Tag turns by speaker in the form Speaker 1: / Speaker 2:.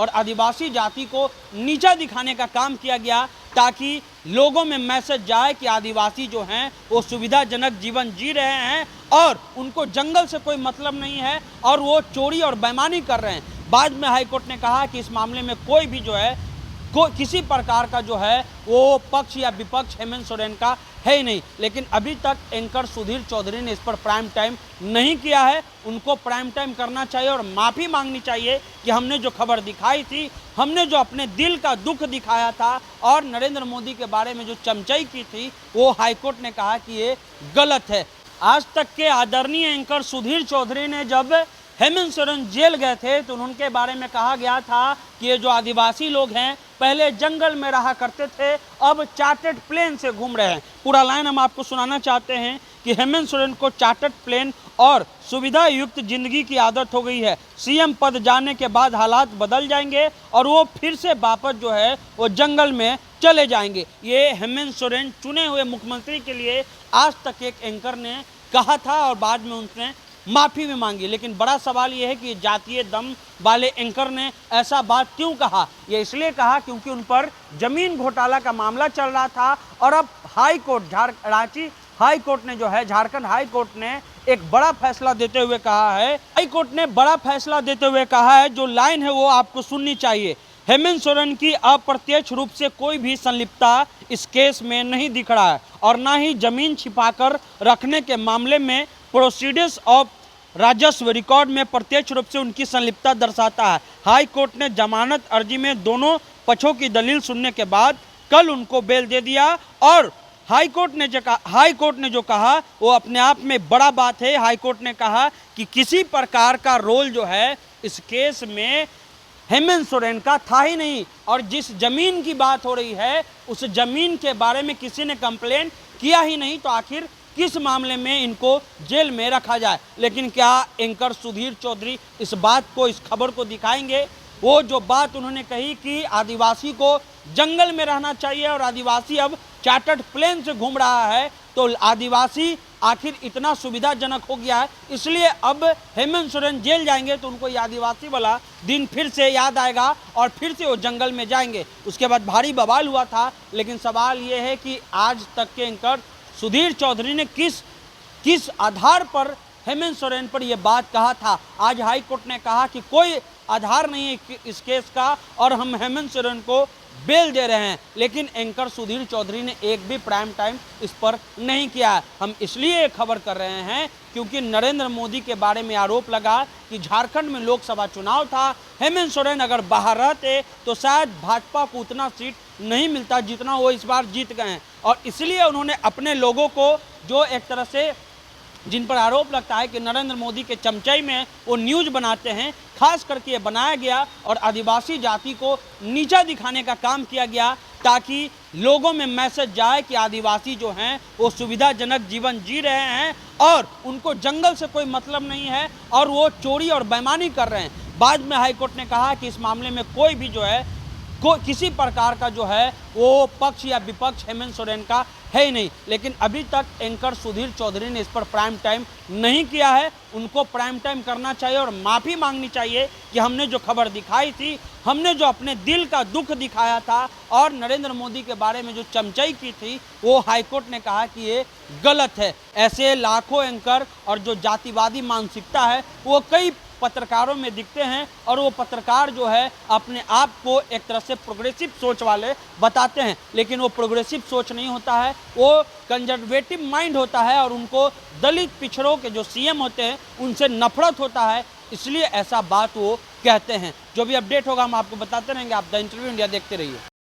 Speaker 1: और आदिवासी जाति को नीचा दिखाने का काम किया गया, ताकि लोगों में मैसेज जाए कि आदिवासी जो हैं वो सुविधाजनक जीवन जी रहे हैं और उनको जंगल से कोई मतलब नहीं है और वो चोरी और बेईमानी कर रहे हैं। बाद में हाईकोर्ट ने कहा कि इस मामले में कोई भी जो है किसी प्रकार का जो है वो पक्ष या विपक्ष हेमंत सोरेन का है ही नहीं। लेकिन अभी तक एंकर सुधीर चौधरी ने इस पर प्राइम टाइम नहीं किया है। उनको प्राइम टाइम करना चाहिए और माफ़ी मांगनी चाहिए कि हमने जो खबर दिखाई थी, हमने जो अपने दिल का दुख दिखाया था और नरेंद्र मोदी के बारे में जो चमचाई की थी, वो हाईकोर्ट ने कहा कि ये गलत है। आज तक के आदरणीय एंकर सुधीर चौधरी ने जब हेमंत सोरेन जेल गए थे तो उनके बारे में कहा गया था कि ये जो आदिवासी लोग हैं पहले जंगल में रहा करते थे, अब चार्टर्ड प्लेन से घूम रहे हैं। पूरा लाइन हम आपको सुनाना चाहते हैं कि हेमंत सोरेन को चार्टर्ड प्लेन और सुविधा युक्त जिंदगी की आदत हो गई है। सीएम पद जाने के बाद हालात बदल जाएंगे और वो फिर से वापस जो है वो जंगल में चले जाएंगे। ये हेमंत सोरेन चुने हुए मुख्यमंत्री के लिए आज तक एक एंकर ने कहा था और बाद में उसने माफ़ी भी मांगी। लेकिन बड़ा सवाल ये है कि जातीय दम वाले एंकर ने ऐसा बात क्यों कहा। ये इसलिए कहा क्योंकि उन पर जमीन घोटाला का मामला चल रहा था और अब high court Ranchi high court ने जो है झारखंड हाई कोर्ट ने एक बड़ा फैसला देते हुए कहा है, हाई कोर्ट ने बड़ा फैसला देते हुए कहा है, जो लाइन है वो आपको सुननी चाहिए। हेमंत सोरेन की अप्रत्यक्ष रूप से कोई भी संलिप्तता इस केस में नहीं दिख रहा है और ना ही जमीन छिपाकर रखने के मामले में प्रोसीडिंग्स ऑफ राजस्व रिकॉर्ड में प्रत्यक्ष रूप से उनकी संलिप्तता दर्शाता है। हाई कोर्ट ने जमानत अर्जी में दोनों पक्षों की दलील सुनने के बाद कल उनको बेल दे दिया और हाई कोर्ट ने जो कहा वो अपने आप में बड़ा बात है। हाई कोर्ट ने कहा कि किसी प्रकार का रोल जो है इस केस में हेमंत सोरेन का था ही नहीं और जिस जमीन की बात हो रही है उस जमीन के बारे में किसी ने कंप्लेंट किया ही नहीं, तो आखिर किस मामले में इनको जेल में रखा जाए। लेकिन क्या एंकर सुधीर चौधरी इस बात को, इस खबर को दिखाएंगे? वो जो बात उन्होंने कही कि आदिवासी को जंगल में रहना चाहिए और आदिवासी अब चार्टर्ड प्लेन से घूम रहा है, तो आदिवासी आखिर इतना सुविधाजनक हो गया है, इसलिए अब हेमंत सोरेन जेल जाएंगे तो उनको ये आदिवासी वाला दिन फिर से याद आएगा और फिर से वो जंगल में जाएंगे। उसके बाद भारी बवाल हुआ था। लेकिन सवाल ये है कि आज तक के एंकर सुधीर चौधरी ने किस आधार पर हेमंत सोरेन पर यह बात कहा था। आज हाई कोर्ट ने कहा कि कोई आधार नहीं है इस केस का और हम हेमंत सोरेन को बेल दे रहे हैं। लेकिन एंकर सुधीर चौधरी ने एक भी प्राइम टाइम इस पर नहीं किया। हम इसलिए खबर कर रहे हैं क्योंकि नरेंद्र मोदी के बारे में आरोप लगा कि झारखंड में लोकसभा चुनाव था, हेमंत सोरेन अगर बाहर रहते तो शायद भाजपा को उतना सीट नहीं मिलता जितना वो इस बार जीत गए हैं। और इसलिए उन्होंने अपने लोगों को, जो एक तरह से जिन पर आरोप लगता है कि नरेंद्र मोदी के चमचाई में वो न्यूज़ बनाते हैं, खास करके ये बनाया गया और आदिवासी जाति को नीचा दिखाने का काम किया गया, ताकि लोगों में मैसेज जाए कि आदिवासी जो हैं वो सुविधाजनक जीवन जी रहे हैं और उनको जंगल से कोई मतलब नहीं है और वो चोरी और बेईमानी कर रहे हैं। बाद में हाईकोर्ट ने कहा कि इस मामले में कोई भी जो है किसी प्रकार का जो है वो पक्ष या विपक्ष हेमंत सोरेन का है ही नहीं। लेकिन अभी तक एंकर सुधीर चौधरी ने इस पर प्राइम टाइम नहीं किया है। उनको प्राइम टाइम करना चाहिए और माफ़ी मांगनी चाहिए कि हमने जो खबर दिखाई थी, हमने जो अपने दिल का दुख दिखाया था और नरेंद्र मोदी के बारे में जो चमचाई की थी, वो हाईकोर्ट ने कहा कि ये गलत है। ऐसे लाखों एंकर और जो जातिवादी मानसिकता है वो कई पत्रकारों में दिखते हैं और वो पत्रकार जो है अपने आप को एक तरह से प्रोग्रेसिव सोच वाले बताते हैं, लेकिन वो प्रोग्रेसिव सोच नहीं होता है, वो कंजर्वेटिव माइंड होता है और उनको दलित पिछड़ों के जो सीएम होते हैं उनसे नफरत होता है, इसलिए ऐसा बात वो कहते हैं। जो भी अपडेट होगा हम आपको बताते रहेंगे। आप द इंटरव्यू इंडिया देखते रहिए।